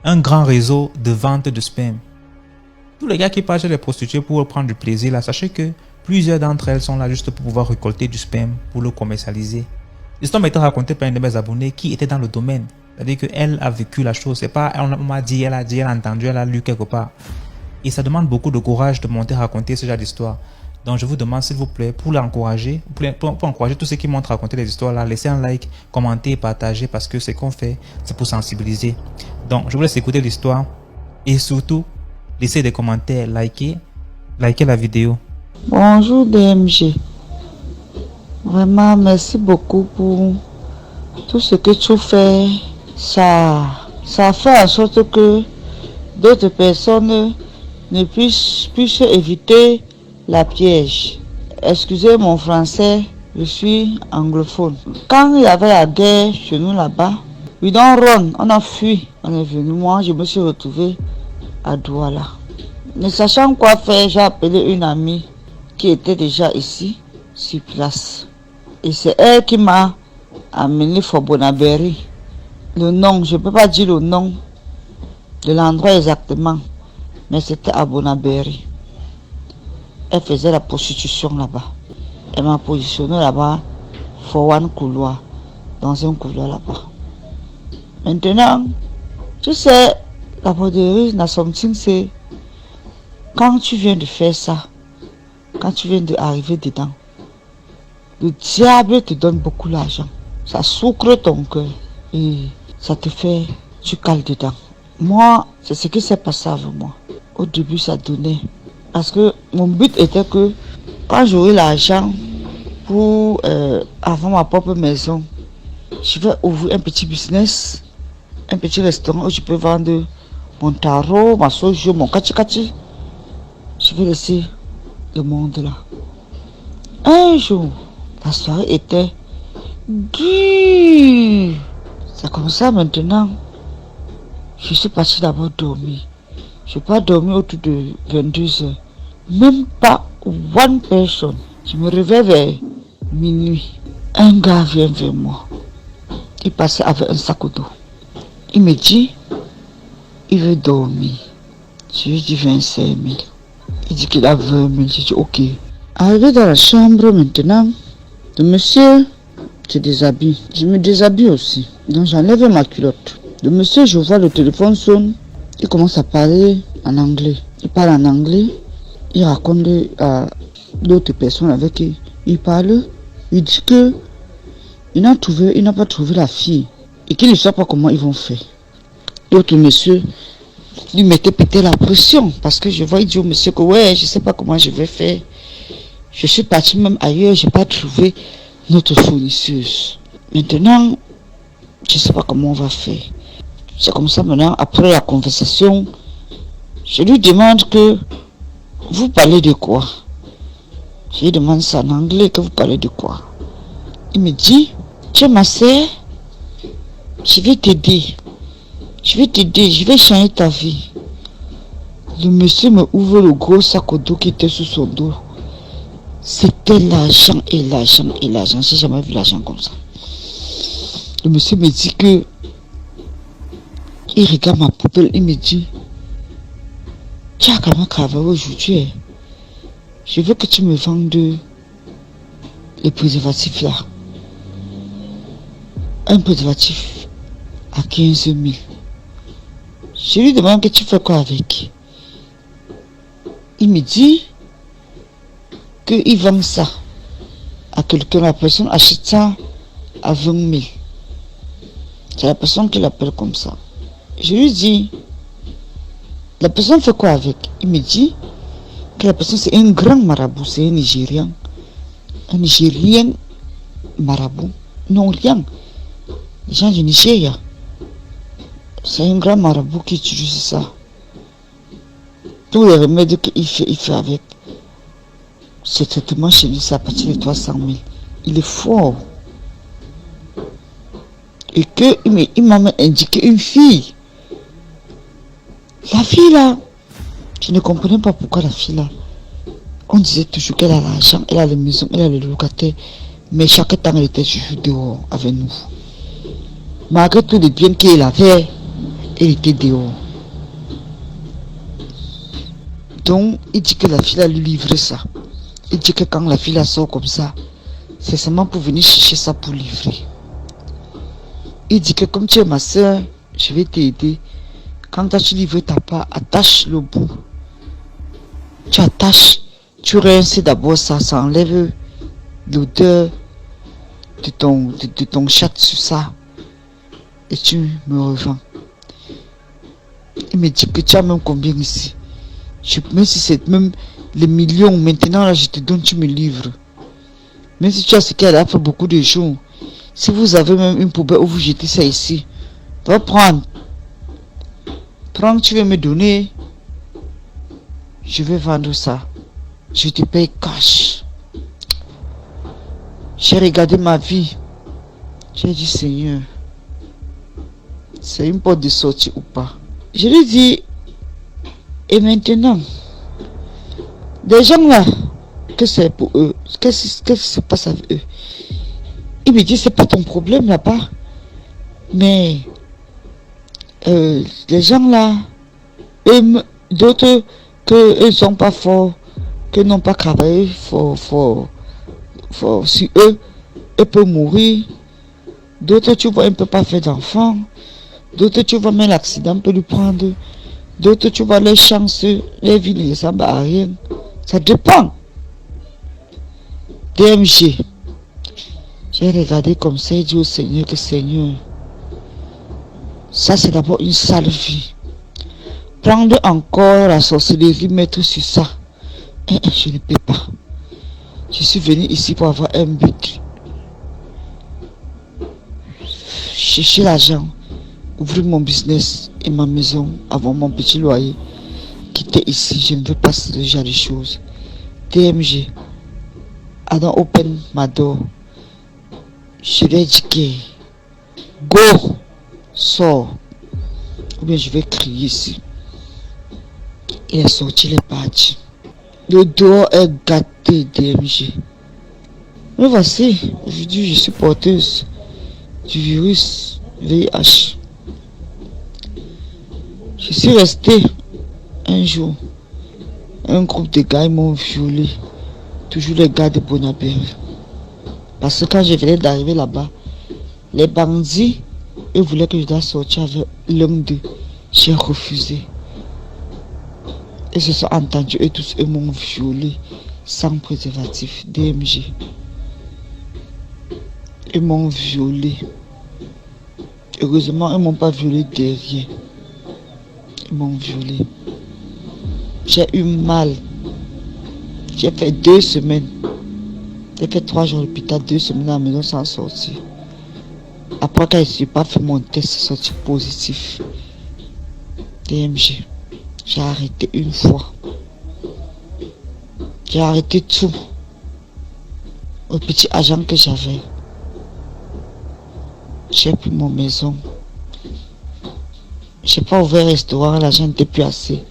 un grand réseau de vente de sperme. Tous les gars qui passent chez les prostituées pour prendre du plaisir là, sachez que plusieurs d'entre elles sont là juste pour pouvoir récolter du sperme pour le commercialiser. L'histoire m'a été racontée par une de mes abonnés qui était dans le domaine. C'est-à-dire qu'elle a vécu la chose. C'est pas, on m'a dit, elle a entendu, elle a lu quelque part. Et ça demande beaucoup de courage de monter raconter ce genre d'histoire. Donc je vous demande s'il vous plaît, pour l'encourager, pour encourager tous ceux qui montent raconter des histoires là, laissez un like, commentez et partagez parce que ce qu'on fait, c'est pour sensibiliser. Donc je vous laisse écouter l'histoire et surtout, laissez des commentaires, likez la vidéo. Bonjour DMG. Vraiment, merci beaucoup pour tout ce que tu fais. Ça fait en sorte que d'autres personnes ne puissent éviter la piège. Excusez mon français, je suis anglophone. Quand il y avait la guerre chez nous là-bas, we don't run, on a fui, on est venu. Moi, je me suis retrouvé à Douala. Ne sachant quoi faire, j'ai appelé une amie qui était déjà ici, sur place. Et c'est elle qui m'a amené for Bonaberi. Le nom, je ne peux pas dire le nom de l'endroit exactement, mais c'était à Bonaberi. Elle faisait la prostitution là-bas. Elle m'a positionné là-bas, for one couloir, dans un couloir là-bas. Maintenant, tu sais, la broderie, la something, c'est quand tu viens de faire ça, quand tu viens d'arriver dedans, le diable te donne beaucoup d'argent. Ça sucre ton cœur et ça te fait, tu cales dedans. Moi, c'est ce qui s'est passé avec moi. Au début, ça donnait. Parce que mon but était que quand j'aurai l'argent pour avoir ma propre maison, je vais ouvrir un petit business, un petit restaurant où je peux vendre mon tarot, ma sojo, mon kati. Je vais laisser le monde là. Un jour, la soirée était dure. C'est comme ça maintenant. Je suis parti d'abord dormir. Je n'ai pas dormi autour de 22 heures. Même pas one person. Je me réveille vers minuit. Un gars vient vers moi. Il passait avec un sac d'eau. Il me dit, il veut dormir. Je lui dis 25 000. Il dit qu'il a 20 000. Je dis ok. Arrivé dans la chambre maintenant, le monsieur se déshabille. Je me déshabille aussi. Donc j'enlève ma culotte. Le monsieur, je vois le téléphone sonne. Il commence à parler en anglais. Il parle en anglais. Il raconte à d'autres personnes avec qui il parle. Il dit que il n'a pas trouvé la fille. Et qu'il ne sait pas comment ils vont faire. L'autre monsieur lui mettait peut-être la pression. Parce que je vois, il dit au monsieur que ouais, je ne sais pas comment je vais faire. Je suis parti même ailleurs, je n'ai pas trouvé notre fournisseuse. Maintenant, je ne sais pas comment on va faire. C'est comme ça maintenant, après la conversation, je lui demande que vous parlez de quoi? Je lui demande ça en anglais, que vous parlez de quoi? Il me dit, tu es ma sœur, je vais t'aider. Je vais changer ta vie. Le monsieur me ouvre le gros sac au dos qui était sous son dos. C'était l'argent et l'argent et l'argent. J'ai jamais vu l'argent comme ça. Le monsieur me dit que il regarde ma poubelle, il me dit, tu as quand même travaillé aujourd'hui. Je veux que tu me vendes les préservatifs là. Un préservatif à 15 000. Je lui demande que tu fais quoi avec. Il me dit qu'il vend ça à quelqu'un. La personne achète ça à 20 000. C'est la personne qui l'appelle comme ça. Je lui dis, la personne fait quoi avec? Il me dit que la personne c'est un grand marabout, c'est un Nigérien. Un Nigérien marabout. Non, rien. Les gens du Nigeria. C'est un grand marabout qui utilise ça. Tous les remèdes qu'il fait avec. Ce traitement chez lui, c'est à partir de 300 000. Il est fort. Et qu'il m'a indiqué une fille. La fille là, je ne comprenais pas pourquoi la fille là. On disait toujours qu'elle a l'argent, elle a les maisons, elle a le locataire. Mais chaque temps, elle était toujours dehors avec nous. Malgré tous les biens qu'elle avait, Elle était dehors. Donc, il dit que la fille a lui livré ça. Il dit que quand la fille la sort comme ça, c'est seulement pour venir chercher ça pour livrer. Il dit que comme tu es ma soeur, je vais t'aider. Quand tu livres ta part, attache le bout. Tu attaches, tu rinces d'abord ça, ça enlève l'odeur de ton chat sur ça. Et tu me revends. Il me dit que tu as même combien ici. Même si c'est même les millions, maintenant là je te donne, tu me livres. Même si tu as ce qu'elle a fait beaucoup de jours. Si vous avez même une poubelle où vous jetez ça ici, va prendre. Prends, tu veux me donner. Je vais vendre ça. Je te paye cash. J'ai regardé ma vie. J'ai dit, Seigneur, c'est une porte de sortie ou pas? Je lui dis, et maintenant, des gens là, que c'est pour eux, qu'est-ce qui se passe avec eux? Il me dit, c'est pas ton problème là-bas. Mais les gens là, eux, d'autres, que eux sont pas forts, que n'ont pas travaillé fort sur eux, eux peuvent mourir. D'autres, tu vois, ils ne peuvent pas faire d'enfants. D'autres, tu vois, même l'accident peut lui prendre. D'autres, tu vois, les chances, les vies ne ressemblent à rien. Ça dépend. DMG. J'ai regardé comme ça et dit au Seigneur que Seigneur, ça c'est d'abord une sale vie. Prendre encore la sorcellerie, mettre sur ça. Je ne peux pas. Je suis venu ici pour avoir un but. Chercher l'argent, ouvrir mon business et ma maison, avoir mon petit loyer. Quitter ici, je ne veux pas ce genre de choses. DMG, I don't open my door. Je lui ai dit que go, sors. Ou bien je vais crier ici. Il est sorti, il est parti. Le dehors est gâté, DMG. Mais voici, aujourd'hui je suis porteuse du virus VIH. Je suis restée un jour. Un groupe de gars m'ont violé. Toujours les gars de Bonabel. Parce que quand je venais d'arriver là-bas, les bandits, ils voulaient que je dois sortir avec l'homme d'eux. J'ai refusé. Ils se sont entendus et tous eux m'ont violé sans préservatif. DMG. Ils m'ont violé. Heureusement, ils ne m'ont pas violé derrière. Ils m'ont violé. J'ai eu mal. J'ai fait 2 semaines. J'ai fait 3 jours à l'hôpital, 2 semaines à la maison sans sortir. Après, quand je n'ai pas fait mon test, c'est sorti positif. DMG. J'ai arrêté une fois. J'ai arrêté tout. Au petit agent que j'avais. J'ai pris mon maison. J'ai pas ouvert un restaurant, l'argent n'était plus assez.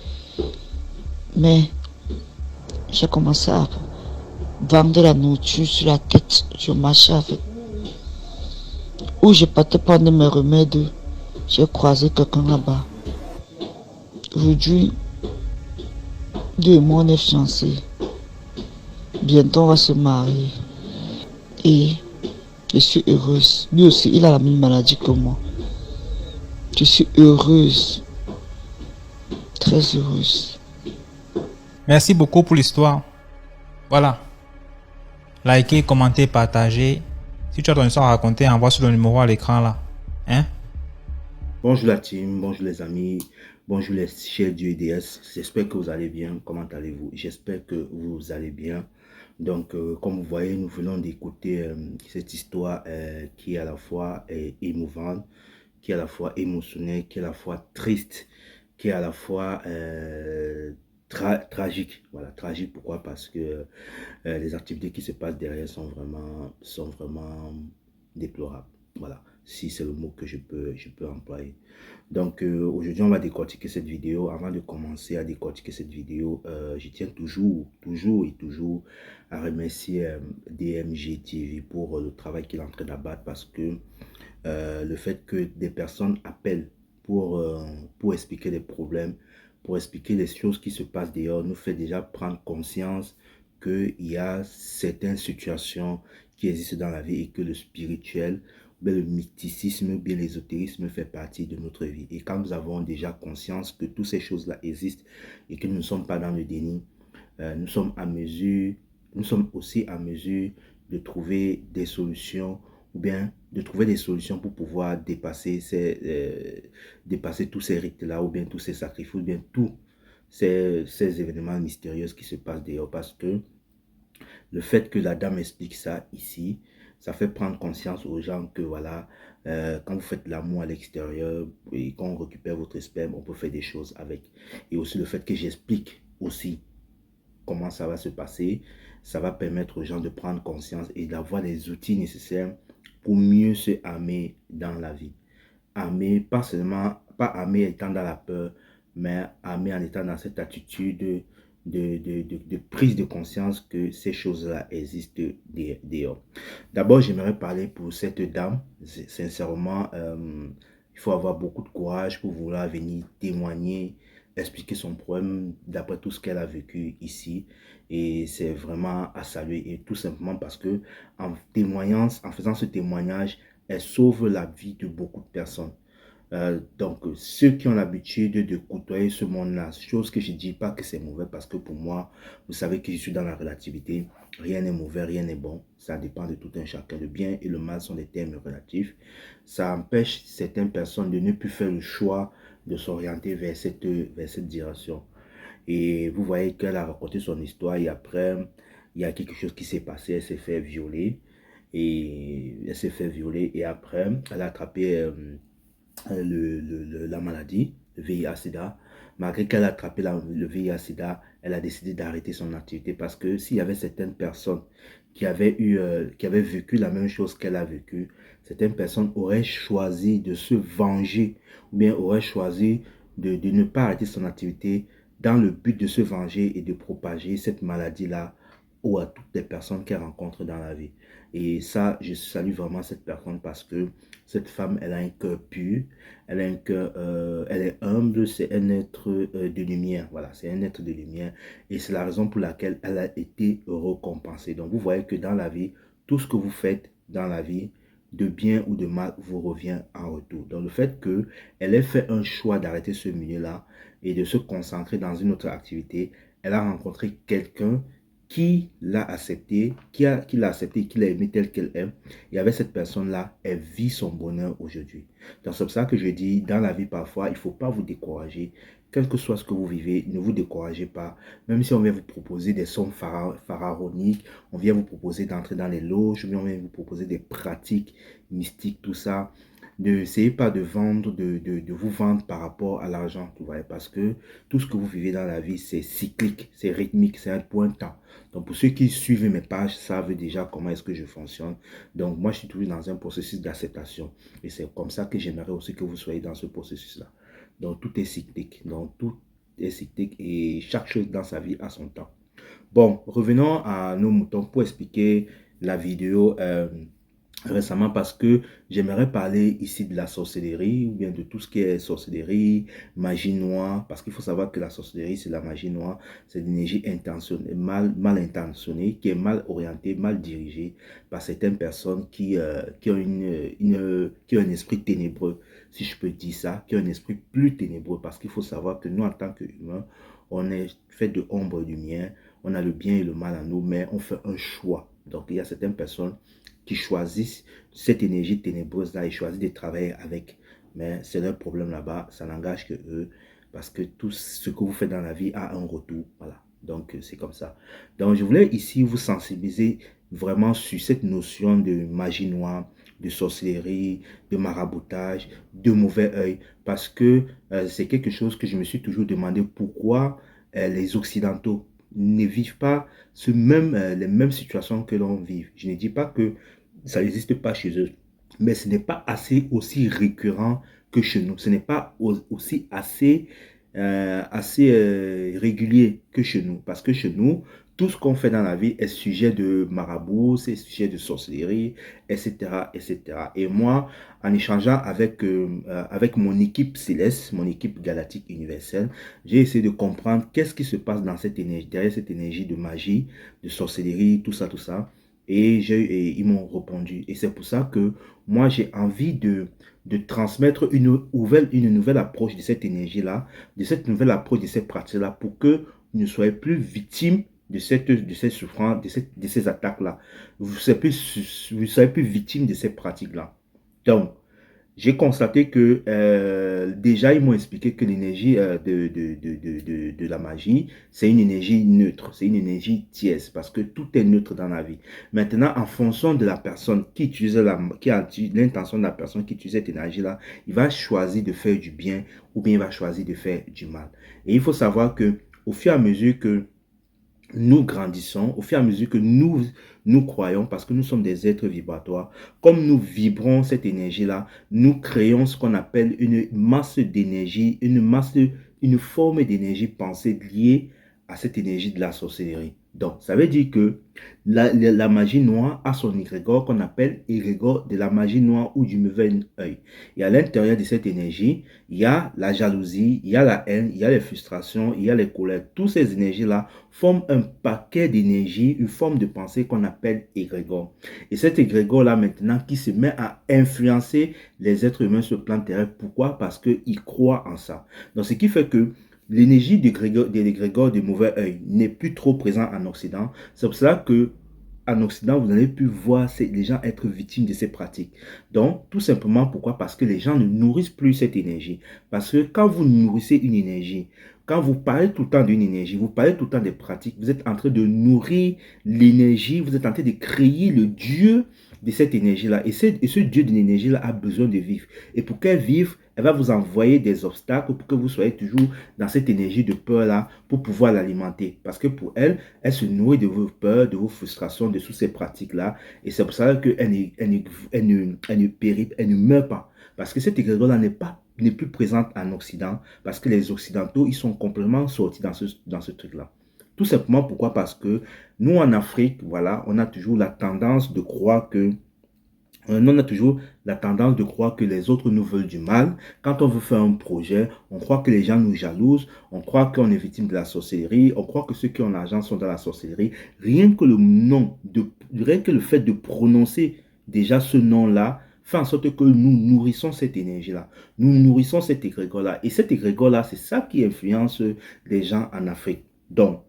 Mais j'ai commencé à vendre la nourriture sur la tête. Je marchais avec. Où je partais prendre mes remèdes, j'ai croisé quelqu'un là-bas. Aujourd'hui, 2 mois, on est fiancés. Bientôt, on va se marier. Et je suis heureuse. Lui aussi, il a la même maladie que moi. Je suis heureuse. Très heureuse. Merci beaucoup pour l'histoire. Voilà. Likez, commentez, partagez. Si tu as ton histoire à raconter, envoie sur le numéro à l'écran là. Hein? Bonjour la team, bonjour les amis, bonjour les chers du EDS. J'espère que vous allez bien. Comment allez-vous? J'espère que vous allez bien. Donc, comme vous voyez, nous venons d'écouter cette histoire qui est à la fois émouvante, qui est à la fois émotionnelle, qui est à la fois triste, qui est à la fois tragique. Voilà, tragique. Pourquoi? Parce que les activités qui se passent derrière sont vraiment déplorables. Voilà, si c'est le mot que je peux employer. Donc aujourd'hui on va décortiquer cette vidéo. Avant de commencer à décortiquer cette vidéo, je tiens toujours à remercier DMG TV pour le travail qu'il est en train d'abattre, parce que le fait que des personnes appellent pour expliquer les problèmes, pour expliquer les choses qui se passent dehors, nous fait déjà prendre conscience qu'il y a certaines situations qui existent dans la vie et que le spirituel, bien le mysticisme, bien l'ésotérisme fait partie de notre vie. Et quand nous avons déjà conscience que toutes ces choses-là existent et que nous ne sommes pas dans le déni, nous sommes aussi à mesure de trouver des solutions ou bien de trouver des solutions pour pouvoir dépasser tous ces rites-là ou bien tous ces sacrifices ou bien tous ces événements mystérieux qui se passent dehors parce que le fait que la dame explique ça ici, ça fait prendre conscience aux gens que voilà, quand vous faites l'amour à l'extérieur et quand on récupère votre sperme, on peut faire des choses avec. Et aussi le fait que j'explique aussi comment ça va se passer, ça va permettre aux gens de prendre conscience et d'avoir les outils nécessaires pour mieux se armer dans la vie. Armer, pas seulement, pas armer étant dans la peur, mais armer en étant dans cette attitude de prise de conscience que ces choses-là existent dehors. D'abord, j'aimerais parler pour cette dame. Sincèrement, il faut avoir beaucoup de courage pour vouloir venir témoigner, expliquer son problème d'après tout ce qu'elle a vécu ici. Et c'est vraiment à saluer. Et tout simplement parce que en témoignant, en faisant ce témoignage, elle sauve la vie de beaucoup de personnes. Donc, ceux qui ont l'habitude de côtoyer ce monde-là, chose que je ne dis pas que c'est mauvais parce que pour moi, vous savez que je suis dans la relativité. Rien n'est mauvais, rien n'est bon. Ça dépend de tout un chacun. Le bien et le mal sont des termes relatifs. Ça empêche certaines personnes de ne plus faire le choix de s'orienter vers cette direction. Et vous voyez qu'elle a raconté son histoire et après, il y a quelque chose qui s'est passé. Elle s'est fait violer. Et après, elle a attrapé la maladie, le VIH-Sida. Malgré qu'elle a attrapé le VIH-Sida, elle a décidé d'arrêter son activité parce que s'il y avait certaines personnes qui avaient vécu la même chose qu'elle a vécu, certaines personnes auraient choisi de se venger ou bien auraient choisi de ne pas arrêter son activité dans le but de se venger et de propager cette maladie-là ou à toutes les personnes qu'elle rencontre dans la vie. Et ça, je salue vraiment cette personne parce que cette femme, elle a un cœur pur, elle a un cœur, elle est humble, c'est un être de lumière. Voilà, c'est un être de lumière. Et c'est la raison pour laquelle elle a été récompensée. Donc, vous voyez que dans la vie, tout ce que vous faites dans la vie, de bien ou de mal, vous revient en retour. Donc, le fait qu'elle ait fait un choix d'arrêter ce milieu-là et de se concentrer dans une autre activité, elle a rencontré quelqu'un qui l'a accepté, qui l'a accepté, qui l'a aimé tel qu'elle est. Et avec cette personne-là, elle vit son bonheur aujourd'hui. Donc c'est pour ça que je dis, dans la vie parfois, il ne faut pas vous décourager. Quel que soit ce que vous vivez, ne vous découragez pas. Même si on vient vous proposer des sommes pharaoniques, on vient vous proposer d'entrer dans les loges, on vient vous proposer des pratiques mystiques, tout ça. N'essayez pas de vendre, de vous vendre par rapport à l'argent, vous voyez, parce que tout ce que vous vivez dans la vie, c'est cyclique, c'est rythmique, c'est un point de temps. Donc, pour ceux qui suivent mes pages, savent déjà comment est-ce que je fonctionne. Donc, moi, je suis toujours dans un processus d'acceptation. Et c'est comme ça que j'aimerais aussi que vous soyez dans ce processus-là. Donc, tout est cyclique. Donc, tout est cyclique et chaque chose dans sa vie a son temps. Bon, revenons à nos moutons pour expliquer la vidéo récemment parce que j'aimerais parler ici de la sorcellerie ou bien de tout ce qui est sorcellerie, magie noire, parce qu'il faut savoir que la sorcellerie, c'est la magie noire, c'est l'énergie intentionnelle, mal intentionnée, qui est mal orientée, mal dirigée par certaines personnes qui ont qui ont un esprit ténébreux, si je peux dire ça, qui ont un esprit plus ténébreux, parce qu'il faut savoir que nous, en tant qu'humains, on est fait de ombre et de lumière, on a le bien et le mal en nous, mais on fait un choix. Donc, il y a certaines personnes qui choisissent cette énergie ténébreuse-là et choisissent de travailler avec. Mais c'est leur problème là-bas, ça n'engage que eux, parce que tout ce que vous faites dans la vie a un retour. Voilà, donc c'est comme ça. Donc je voulais ici vous sensibiliser vraiment sur cette notion de magie noire, de sorcellerie, de maraboutage, de mauvais œil, parce que c'est quelque chose que je me suis toujours demandé pourquoi les Occidentaux ne vivent pas les mêmes situations que l'on vit. Je ne dis pas que ça n'existe pas chez eux, mais ce n'est pas assez aussi récurrent que chez nous. Ce n'est pas aussi assez régulier que chez nous. Parce que chez nous, tout ce qu'on fait dans la vie est sujet de marabout, c'est sujet de sorcellerie, etc., etc. Et moi, en échangeant avec mon équipe céleste, mon équipe galactique universelle, j'ai essayé de comprendre qu'est-ce qui se passe dans cette énergie, derrière cette énergie de magie, de sorcellerie, tout ça, tout ça. Et ils m'ont répondu. Et c'est pour ça que moi, j'ai envie de transmettre une nouvelle approche de cette énergie-là, de cette nouvelle approche de cette pratique-là, pour que vous ne soyez plus victime de cette souffrance, de ces attaques-là. Vous ne serez plus victime de ces pratiques-là. Donc, j'ai constaté que déjà, ils m'ont expliqué que l'énergie de la magie, c'est une énergie neutre, c'est une énergie tiède, parce que tout est neutre dans la vie. Maintenant, en fonction de la personne qui a l'intention de la personne qui utilise cette énergie-là, il va choisir de faire du bien ou bien il va choisir de faire du mal. Et il faut savoir que au fur et à mesure que nous grandissons, au fur et à mesure que nous croyons, parce que nous sommes des êtres vibratoires, comme nous vibrons cette énergie-là, nous créons ce qu'on appelle une masse d'énergie, une forme d'énergie pensée liée à cette énergie de la sorcellerie. Donc, ça veut dire que la magie noire a son égrégore qu'on appelle égrégore de la magie noire ou du mauvais œil. Et à l'intérieur de cette énergie, il y a la jalousie, il y a la haine, il y a les frustrations, il y a les colères. Toutes ces énergies-là forment un paquet d'énergie, une forme de pensée qu'on appelle égrégore. Et cet égrégore-là maintenant qui se met à influencer les êtres humains sur le plan terrestre. Pourquoi? Parce qu'ils croient en ça. Donc, ce qui fait que l'énergie de l'égrégore de mauvais œil n'est plus trop présente en Occident. C'est pour cela que en Occident, vous n'allez plus voir les gens être victimes de ces pratiques. Donc, tout simplement, pourquoi? Parce que les gens ne nourrissent plus cette énergie. Parce que quand vous nourrissez une énergie, quand vous parlez tout le temps d'une énergie, vous parlez tout le temps des pratiques, vous êtes en train de nourrir l'énergie, vous êtes en train de créer le Dieu de cette énergie-là. Et ce Dieu de l'énergie-là a besoin de vivre. Et pour qu'elle vive, elle va vous envoyer des obstacles pour que vous soyez toujours dans cette énergie de peur-là pour pouvoir l'alimenter. Parce que pour elle, elle se nourrit de vos peurs, de vos frustrations, de toutes ces pratiques-là. Et c'est pour ça qu'elle ne périt, elle ne meurt pas. Parce que cette égrégore-là n'est plus présente en Occident. Parce que les Occidentaux, ils sont complètement sortis dans ce truc-là. Tout simplement pourquoi? Parce que nous, en Afrique, voilà, on a toujours la tendance de croire que les autres nous veulent du mal. Quand on veut faire un projet, on croit que les gens nous jalousent, on croit qu'on est victime de la sorcellerie, on croit que ceux qui ont l'argent sont dans la sorcellerie. Rien que le fait de prononcer déjà ce nom-là, fait en sorte que nous nourrissons cette énergie-là. Nous nourrissons cet égrégore-là. Et cet égrégore-là, c'est ça qui influence les gens en Afrique. Donc,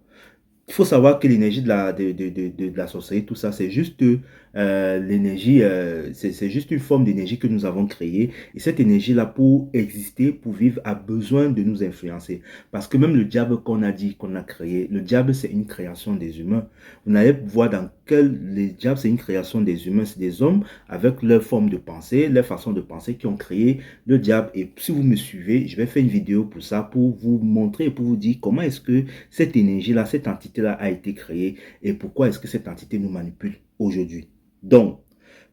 il faut savoir que l'énergie de la sorcellerie, tout ça, c'est juste l'énergie, c'est juste une forme d'énergie que nous avons créée. Et cette énergie-là, pour exister, pour vivre, a besoin de nous influencer. Parce que même le diable qu'on a dit, qu'on a créé, le diable, c'est une création des humains. Vous n'allez voir le diable, c'est une création des humains. C'est des hommes avec leur forme de pensée, leur façon de penser qui ont créé le diable. Et si vous me suivez, je vais faire une vidéo pour ça, pour vous montrer, pour vous dire comment est-ce que cette énergie-là, cette entité-là a été créée et pourquoi est-ce que cette entité nous manipule aujourd'hui. Donc,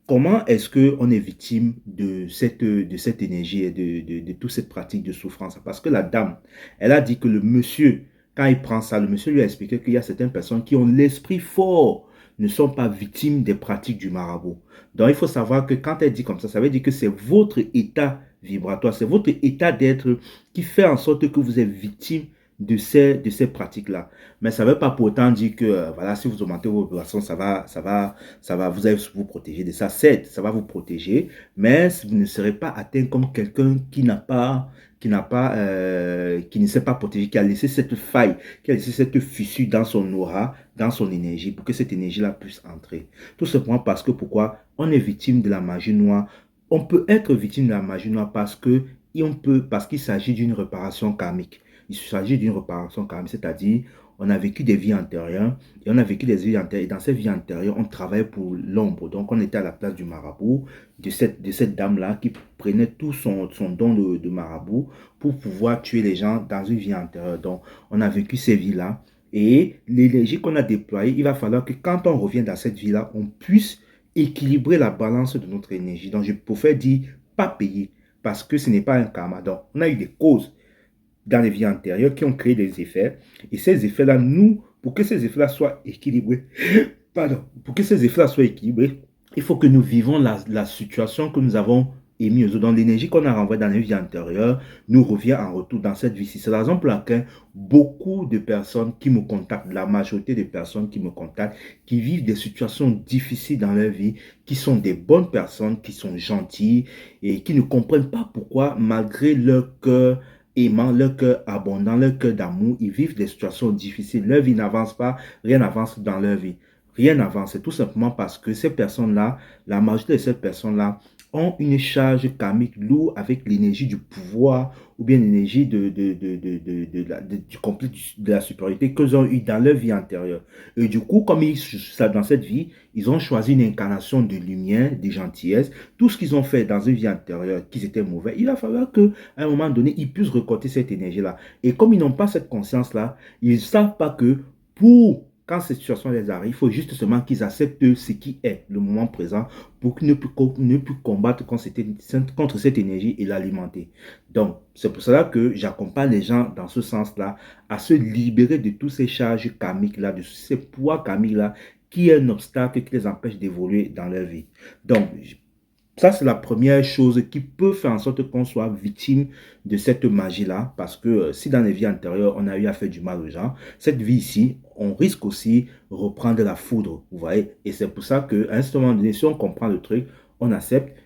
comment est-ce qu'on est victime de cette énergie et de toute cette pratique de souffrance? Parce que la dame, elle a dit que le monsieur, quand il prend ça, le monsieur lui a expliqué qu'il y a certaines personnes qui ont l'esprit fort, ne sont pas victimes des pratiques du marabout. Donc, il faut savoir que quand elle dit comme ça veut dire que c'est votre état vibratoire, c'est votre état d'être qui fait en sorte que vous êtes victime de ces pratiques-là. Mais ça ne veut pas pour autant dire que voilà, si vous augmentez vos vibrations, ça va, vous allez vous protéger de ça. Certes, ça va vous protéger, mais vous ne serez pas atteint comme quelqu'un qui ne s'est pas protégé, qui a laissé cette faille, qui a laissé cette fissure dans son aura, dans son énergie, pour que cette énergie-là puisse entrer. Tout simplement parce que pourquoi? On est victime de la magie noire. On peut être victime de la magie noire parce qu'il s'agit d'une réparation karmique. Il s'agit d'une réparation karmique, c'est-à-dire on a vécu des vies antérieures et on a vécu des vies antérieures. Et dans ces vies antérieures, on travaillait pour l'ombre. Donc, on était à la place du marabout, de cette dame-là qui prenait tout son don de marabout pour pouvoir tuer les gens dans une vie antérieure. Donc, on a vécu ces vies-là. Et l'énergie qu'on a déployée, il va falloir que quand on revient dans cette vie-là, on puisse équilibrer la balance de notre énergie. Donc, je préfère dire pas payer parce que ce n'est pas un karma. Donc, on a eu des causes dans les vies antérieures qui ont créé des effets. Et ces effets-là, nous pour que ces effets-là soient équilibrés, pardon, pour que ces effets-là soient équilibrés, il faut que nous vivons la situation que nous avons émise. Donc l'énergie qu'on a renvoyée dans les vies antérieures nous revient en retour dans cette vie-ci. C'est la raison pour laquelle beaucoup de personnes qui me contactent, la majorité des personnes qui me contactent, qui vivent des situations difficiles dans leur vie, qui sont des bonnes personnes, qui sont gentilles et qui ne comprennent pas pourquoi, malgré leur cœur aimant, leur cœur abondant, leur cœur d'amour, ils vivent des situations difficiles. Leur vie n'avance pas, rien n'avance dans leur vie. Rien n'avance. C'est tout simplement parce que ces personnes-là, la majorité de ces personnes-là, ont une charge karmique lourde avec l'énergie du pouvoir ou bien l'énergie du complet de la supériorité qu'ils ont eu dans leur vie antérieure. Et du coup, comme dans cette vie, ils ont choisi une incarnation de lumière, de gentillesse. Tout ce qu'ils ont fait dans une vie antérieure, qu'ils étaient mauvais, il va falloir qu'à un moment donné, ils puissent récolter cette énergie-là. Et comme ils n'ont pas cette conscience-là, ils ne savent pas que quand cette situation les arrive, il faut juste seulement qu'ils acceptent ce qui est le moment présent pour qu'ils ne puissent combattre contre cette énergie et l'alimenter. Donc, c'est pour cela que j'accompagne les gens dans ce sens-là à se libérer de tous ces charges karmiques-là, de ces poids karmiques-là qui est un obstacle qui les empêche d'évoluer dans leur vie. Donc, ça, c'est la première chose qui peut faire en sorte qu'on soit victime de cette magie-là. Parce que si dans les vies antérieures, on a eu à faire du mal aux gens, cette vie-ci, on risque aussi de reprendre la foudre. Vous voyez? Et c'est pour ça qu'à un certain moment donné, si on comprend le truc, on accepte,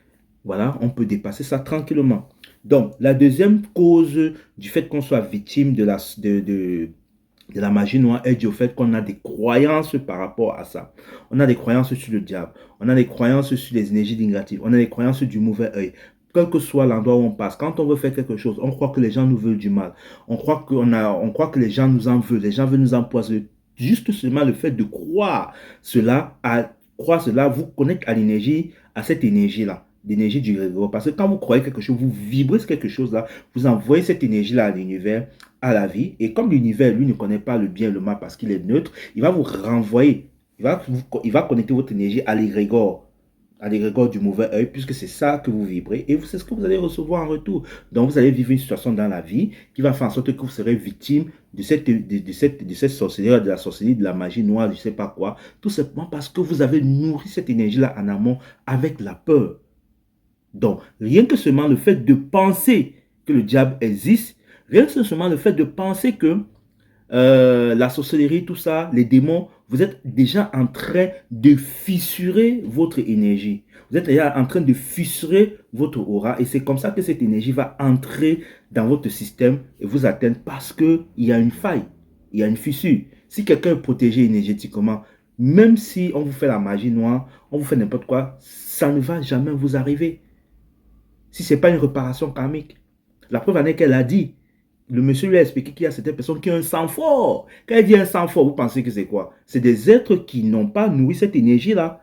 voilà, on peut dépasser ça tranquillement. Donc, la deuxième cause du fait qu'on soit victime de la magie noire est due au fait qu'on a des croyances par rapport à ça. On a des croyances sur le diable. On a des croyances sur les énergies négatives. On a des croyances du mauvais œil. Quel que soit l'endroit où on passe, quand on veut faire quelque chose, on croit que les gens nous veulent du mal. On croit que les gens nous en veulent. Les gens veulent nous empoisonner. Juste seulement le fait de croire cela, vous connecte à l'énergie, à cette énergie-là. L'énergie du grégor. Parce que quand vous croyez quelque chose, vous vibrez quelque chose là, vous envoyez cette énergie-là à l'univers, à la vie. Et comme l'univers, lui, ne connaît pas le bien et le mal parce qu'il est neutre, il va vous renvoyer. Il va connecter votre énergie à l'égrégore du mauvais œil, puisque c'est ça que vous vibrez. Et c'est ce que vous allez recevoir en retour. Donc, vous allez vivre une situation dans la vie qui va faire en sorte que vous serez victime de cette sorcellerie, de la sorcellerie, de la magie noire, je ne sais pas quoi. Tout simplement parce que vous avez nourri cette énergie-là en amont avec la peur. Donc, rien que seulement le fait de penser que le diable existe, rien que seulement le fait de penser que la sorcellerie, tout ça, les démons, vous êtes déjà en train de fissurer votre énergie. Vous êtes déjà en train de fissurer votre aura et c'est comme ça que cette énergie va entrer dans votre système et vous atteindre parce qu'il y a une faille, il y a une fissure. Si quelqu'un est protégé énergétiquement, même si on vous fait la magie noire, on vous fait n'importe quoi, ça ne va jamais vous arriver. Si ce n'est pas une réparation karmique. La preuve en est qu'elle a dit, le monsieur lui a expliqué qu'il y a certaines personnes qui ont un sang fort. Quand elle dit un sang fort, vous pensez que c'est quoi? C'est des êtres qui n'ont pas nourri cette énergie-là,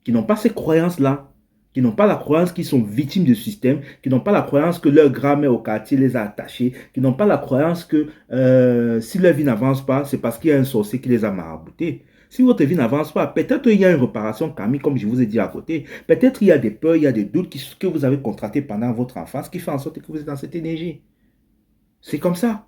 qui n'ont pas ces croyances-là, qui n'ont pas la croyance qu'ils sont victimes du système, qui n'ont pas la croyance que leur grand-mère au quartier les a attachés, qui n'ont pas la croyance que si leur vie n'avance pas, c'est parce qu'il y a un sorcier qui les a maraboutés. Si votre vie n'avance pas, peut-être il y a une réparation karmique, comme je vous ai dit à côté. Peut-être il y a des peurs, il y a des doutes que vous avez contractés pendant votre enfance qui fait en sorte que vous êtes dans cette énergie. C'est comme ça.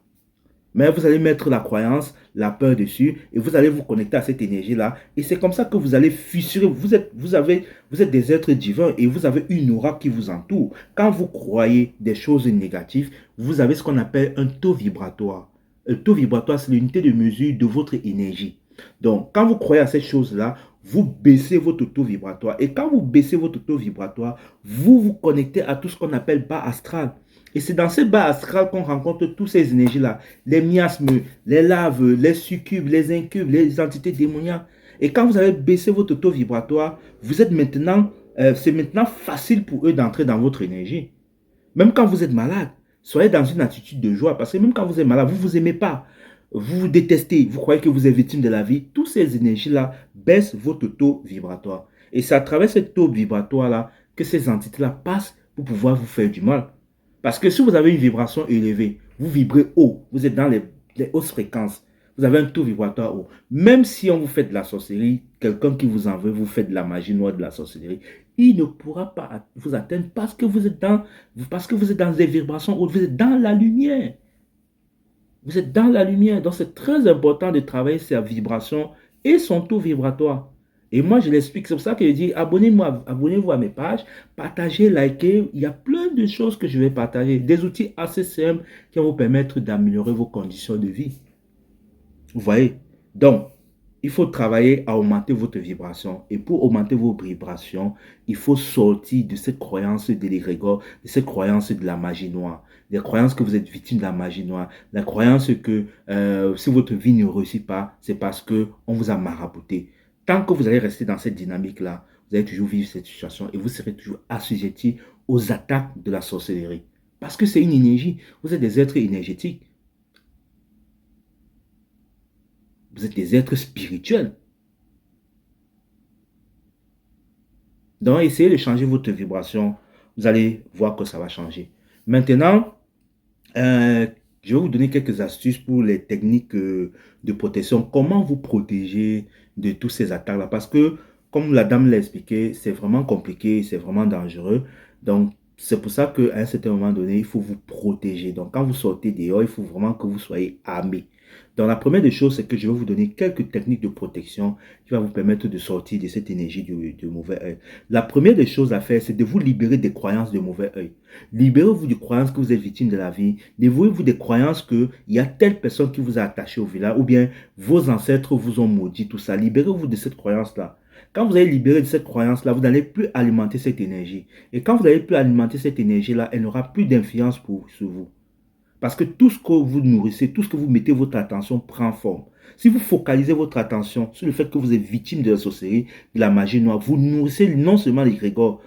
Mais vous allez mettre la croyance, la peur dessus et vous allez vous connecter à cette énergie-là. Et c'est comme ça que vous allez fissurer. Vous êtes des êtres divins et vous avez une aura qui vous entoure. Quand vous croyez des choses négatives, vous avez ce qu'on appelle un taux vibratoire. Le taux vibratoire, c'est l'unité de mesure de votre énergie. Donc, quand vous croyez à cette chose-là, vous baissez votre taux vibratoire. Et quand vous baissez votre taux vibratoire, vous vous connectez à tout ce qu'on appelle bas astral. Et c'est dans ce bas astral qu'on rencontre toutes ces énergies-là. Les miasmes, les laves, les succubes, les incubes, les entités démoniaques. Et quand vous avez baissé votre taux vibratoire, c'est maintenant facile pour eux d'entrer dans votre énergie. Même quand vous êtes malade, soyez dans une attitude de joie. Parce que même quand vous êtes malade, vous ne vous aimez pas. Vous vous détestez, vous croyez que vous êtes victime de la vie. Toutes ces énergies-là baissent votre taux vibratoire. Et c'est à travers ce taux vibratoire-là que ces entités-là passent pour pouvoir vous faire du mal. Parce que si vous avez une vibration élevée, vous vibrez haut, vous êtes dans les hautes fréquences, vous avez un taux vibratoire haut. Même si on vous fait de la sorcellerie, quelqu'un qui vous en veut, vous fait de la magie noire, de la sorcellerie, il ne pourra pas vous atteindre parce que vous êtes dans des vibrations hautes, vous êtes dans la lumière. Vous êtes dans la lumière. Donc, c'est très important de travailler sa vibration et son taux vibratoire. Et moi, je l'explique. C'est pour ça que je dis, abonnez-vous à mes pages, partagez, likez. Il y a plein de choses que je vais partager. Des outils assez simples qui vont vous permettre d'améliorer vos conditions de vie. Vous voyez? Donc, il faut travailler à augmenter votre vibration. Et pour augmenter vos vibrations, il faut sortir de cette croyance de l'égrégore, de cette croyance de la magie noire, des croyances que vous êtes victime de la magie noire, la croyance que si votre vie ne réussit pas, c'est parce qu'on vous a marabouté. Tant que vous allez rester dans cette dynamique-là, vous allez toujours vivre cette situation et vous serez toujours assujetti aux attaques de la sorcellerie. Parce que c'est une énergie. Vous êtes des êtres énergétiques. Vous êtes des êtres spirituels. Donc, essayez de changer votre vibration. Vous allez voir que ça va changer. Maintenant, je vais vous donner quelques astuces pour les techniques de protection. Comment vous protéger de tous ces attaques-là? Parce que, comme la dame l'a expliqué, c'est vraiment compliqué, c'est vraiment dangereux. Donc, c'est pour ça qu'à un certain moment donné, il faut vous protéger. Donc, quand vous sortez dehors, il faut vraiment que vous soyez armé. Donc, la première des choses, c'est que je vais vous donner quelques techniques de protection qui vont vous permettre de sortir de cette énergie du mauvais œil. La première des choses à faire, c'est de vous libérer des croyances de mauvais œil. Libérez-vous des croyances que vous êtes victime de la vie. Libérez-vous des croyances qu'il y a telle personne qui vous a attaché au village ou bien vos ancêtres vous ont maudit, tout ça. Libérez-vous de cette croyance-là. Quand vous allez libérer de cette croyance-là, vous n'allez plus alimenter cette énergie. Et quand vous n'allez plus alimenter cette énergie-là, elle n'aura plus d'influence sur vous. Parce que tout ce que vous nourrissez, tout ce que vous mettez votre attention prend forme. Si vous focalisez votre attention sur le fait que vous êtes victime de la sorcellerie, de la magie noire, vous nourrissez non seulement l'égrégore,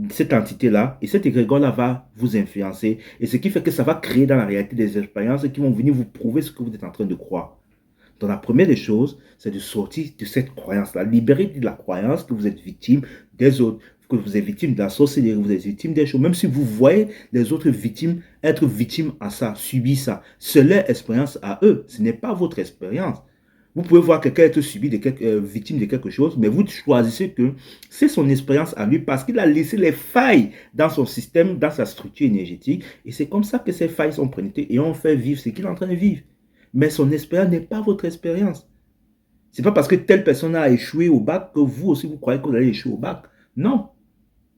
cette entité-là, et cet égrégore-là va vous influencer. Et ce qui fait que ça va créer dans la réalité des expériences qui vont venir vous prouver ce que vous êtes en train de croire. Donc la première des choses, c'est de sortir de cette croyance-là. Libérez de la croyance que vous êtes victime des autres, que vous êtes victime de la sorcellerie, vous êtes victime des choses. Même si vous voyez les autres victimes être victimes à ça, subir ça, c'est leur expérience à eux. Ce n'est pas votre expérience. Vous pouvez voir quelqu'un être victime de quelque chose, mais vous choisissez que c'est son expérience à lui parce qu'il a laissé les failles dans son système, dans sa structure énergétique. Et c'est comme ça que ces failles sont présentées et on fait vivre ce qu'il est en train de vivre. Mais son expérience n'est pas votre expérience. Ce n'est pas parce que telle personne a échoué au bac que vous aussi vous croyez que vous allez échouer au bac. Non.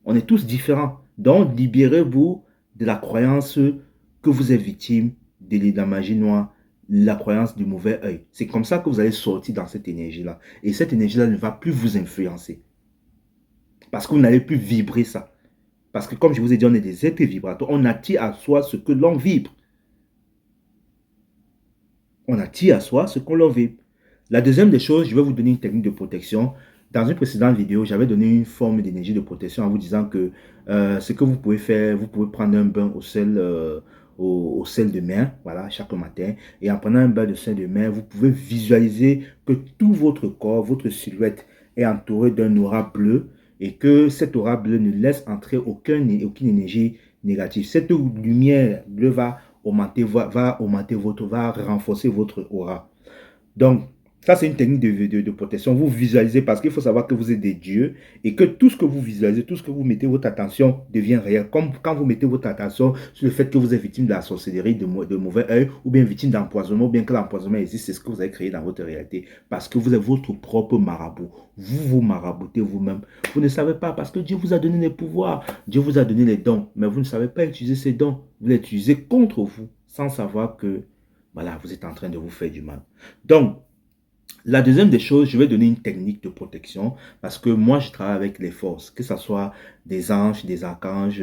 On est tous différents. Donc, libérez-vous de la croyance que vous êtes victime de la magie noire, la croyance du mauvais œil. C'est comme ça que vous allez sortir dans cette énergie-là. Et cette énergie-là ne va plus vous influencer. Parce que vous n'allez plus vibrer ça. Parce que comme je vous ai dit, on est des êtres vibrateurs. On attire à soi ce que l'on vibre. On attire à soi ce qu'on l'on vibre. La deuxième des choses, je vais vous donner une technique de protection. Dans une précédente vidéo, j'avais donné une forme d'énergie de protection en vous disant que ce que vous pouvez faire, vous pouvez prendre un bain au sel de mer, voilà, chaque matin. Et en prenant un bain de sel de mer, vous pouvez visualiser que tout votre corps, votre silhouette est entouré d'un aura bleu et que cette aura bleue ne laisse entrer aucune énergie négative. Cette lumière bleue va renforcer votre aura. Donc, ça, c'est une technique de protection. Vous visualisez parce qu'il faut savoir que vous êtes des dieux et que tout ce que vous visualisez, tout ce que vous mettez votre attention devient réel. Comme quand vous mettez votre attention sur le fait que vous êtes victime de la sorcellerie, de mauvais œil, ou bien victime d'empoisonnement, ou bien que l'empoisonnement existe, c'est ce que vous avez créé dans votre réalité. Parce que vous êtes votre propre marabout. Vous vous maraboutez vous-même. Vous ne savez pas parce que Dieu vous a donné les pouvoirs. Dieu vous a donné les dons. Mais vous ne savez pas utiliser ces dons. Vous les utilisez contre vous sans savoir que, voilà, vous êtes en train de vous faire du mal. Donc, la deuxième des choses, je vais donner une technique de protection parce que moi, je travaille avec les forces, que ce soit des anges, des archanges,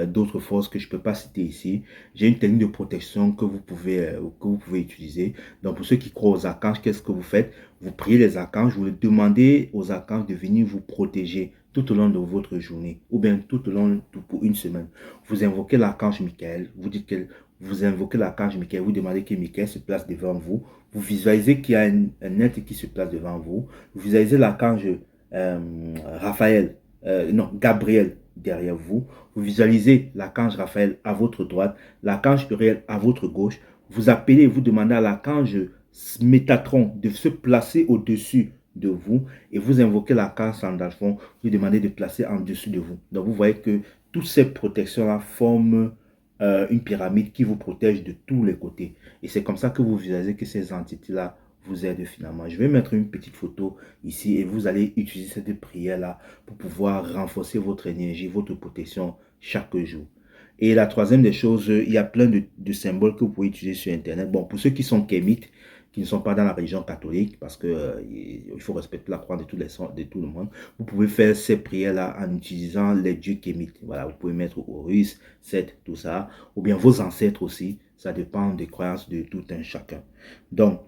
d'autres forces que je ne peux pas citer ici. J'ai une technique de protection que vous pouvez utiliser. Donc, pour ceux qui croient aux archanges, qu'est-ce que vous faites? Vous priez les archanges, vous demandez aux archanges de venir vous protéger tout au long de votre journée ou bien tout au long pour une semaine. Vous invoquez l'archange Michael, vous invoquez l'archange Michael, vous demandez que Michael se place devant vous. Vous visualisez qu'il y a un être qui se place devant vous. Vous visualisez l'archange Gabriel derrière vous. Vous visualisez l'archange Raphaël à votre droite, l'archange Uriel à votre gauche. Vous appelez, vous demandez à l'archange Métatron de se placer au-dessus de vous et vous invoquez l'archange Sandalphon, vous demandez de placer en dessous de vous. Donc vous voyez que toutes ces protections-là forment une pyramide qui vous protège de tous les côtés. Et c'est comme ça que vous visualisez que ces entités-là vous aident finalement. Je vais mettre une petite photo ici et vous allez utiliser cette prière-là pour pouvoir renforcer votre énergie, votre protection chaque jour. Et la troisième des choses, il y a plein de symboles que vous pouvez utiliser sur Internet. Bon, pour ceux qui sont kémites, qui ne sont pas dans la religion catholique, parce que il faut respecter la croyance de tout le monde, vous pouvez faire ces prières-là en utilisant les dieux kémites. Voilà, vous pouvez mettre Horus, Seth, tout ça, ou bien vos ancêtres aussi. Ça dépend des croyances de tout un chacun. Donc,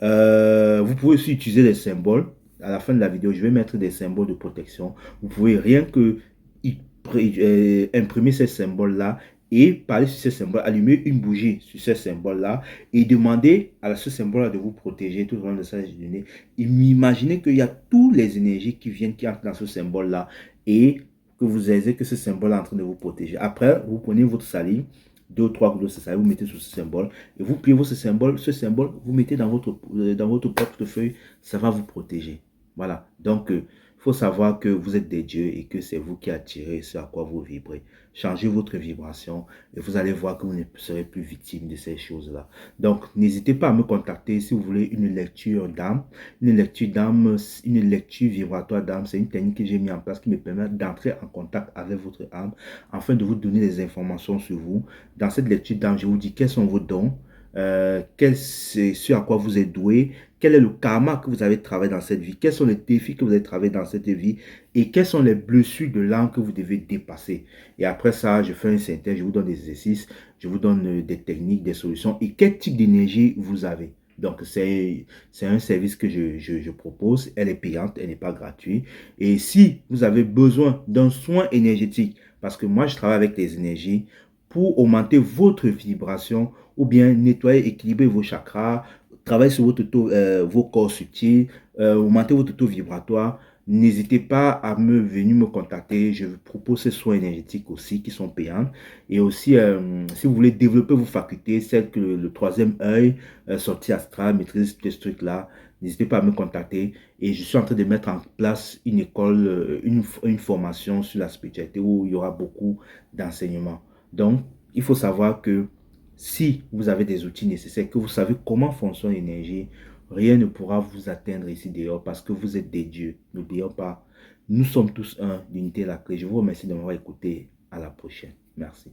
vous pouvez aussi utiliser les symboles. À la fin de la vidéo, je vais mettre des symboles de protection. Vous pouvez rien que imprimer ces symboles-là et parler sur ces symboles, allumer une bougie sur ces symboles-là et demander à ce symbole-là de vous protéger tout au long de sa journée. Et imaginez qu'il y a toutes les énergies qui viennent, qui entrent dans ce symbole-là et que vous ayez que ce symbole est en train de vous protéger. Après, vous prenez votre salive, 2 ou 3 gouttes de salive, vous mettez sur ce symbole et vous pliez ce symbole, vous mettez dans votre portefeuille, ça va vous protéger. Voilà, donc il faut savoir que vous êtes des dieux et que c'est vous qui attirez ce à quoi vous vibrez. Changez votre vibration et vous allez voir que vous ne serez plus victime de ces choses-là. Donc, n'hésitez pas à me contacter si vous voulez une lecture d'âme. Une lecture d'âme, une lecture vibratoire d'âme, c'est une technique que j'ai mis en place qui me permet d'entrer en contact avec votre âme afin de vous donner des informations sur vous. Dans cette lecture d'âme, je vous dis quels sont vos dons, c'est ce à quoi vous êtes doué, quel est le karma que vous avez travaillé dans cette vie, quels sont les défis que vous avez travaillé dans cette vie et quelles sont les blessures de l'âme que vous devez dépasser. Et après ça, je fais un synthèse, je vous donne des exercices, je vous donne des techniques, des solutions et quel type d'énergie vous avez. Donc, c'est un service que je propose. Elle est payante, elle n'est pas gratuite. Et si vous avez besoin d'un soin énergétique, parce que moi, je travaille avec les énergies pour augmenter votre vibration ou bien nettoyer, équilibrer vos chakras, travailler sur vos corps subtils, augmenter votre taux vibratoire, n'hésitez pas à venir me contacter. Je vous propose ces soins énergétiques aussi qui sont payants. Et aussi, si vous voulez développer vos facultés, celles que le troisième œil, sortie astrale, maîtrise tous ces trucs-là, n'hésitez pas à me contacter. Et je suis en train de mettre en place une école, une formation sur la spiritualité où il y aura beaucoup d'enseignements. Donc, il faut savoir que si vous avez des outils nécessaires, que vous savez comment fonctionne l'énergie, rien ne pourra vous atteindre ici dehors parce que vous êtes des dieux. N'oublions pas, nous sommes tous un, l'unité la clé. Je vous remercie de m'avoir écouté. À la prochaine. Merci.